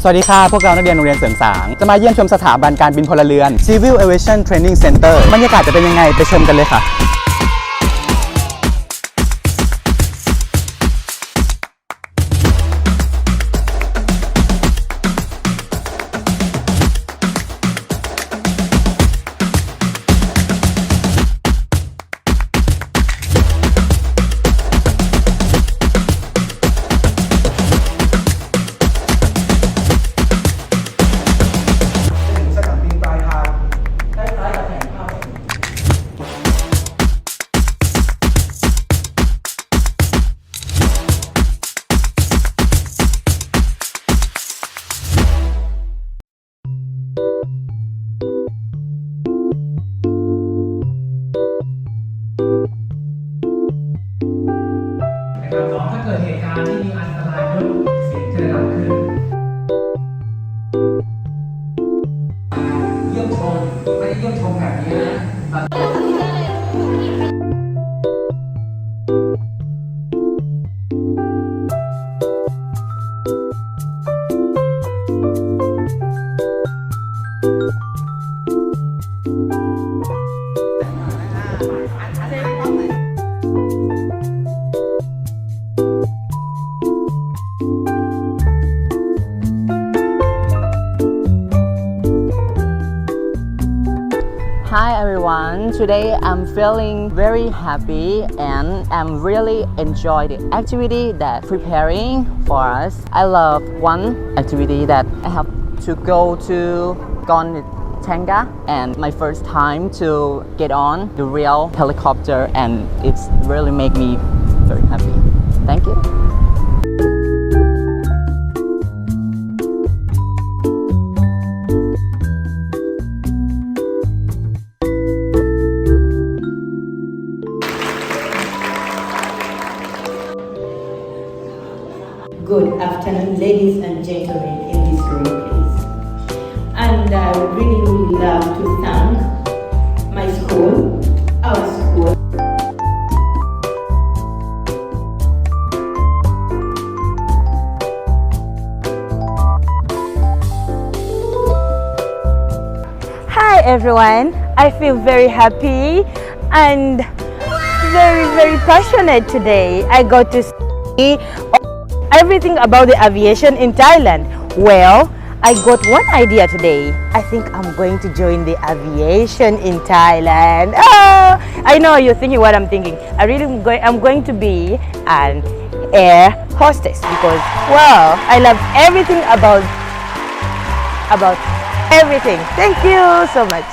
สวัสดีค่ะพวกเรานักเรียนโรงเรียนเสริงสางจะมาเยี่ยมชมสถาบันการบินพลเรือน Civil Aviation Training Center บรรยากาศจะเป็นยังไงไปชมกันเลยค่ะถ้าเกิดเหตุการณ์ที่มีอันตรายปุ๊บเสียงจะดังขึ้นเยี่ยมชมไม่ได้เยี่ยมชมแบบนี้นะ Hi everyone, today I'm feeling very happy and I'm really enjoy the activity that preparing for us. I love one activity that I have to go to Tanga and my first time to get on the real helicopter and it's really make me very happy. Thank you. Good afternoon, ladies and gentlemen in this room, please. And I really would love to thank my school, our school. Hi everyone, I feel very happy and very passionate today. I got to see everything about the aviation in Thailand. Well, I got one idea today. I think I'm going to join the aviation in Thailand. Oh, I know you're thinking what I'm thinking. I'm going to be an air hostess because, well, I love everything about everything. Thank you so much.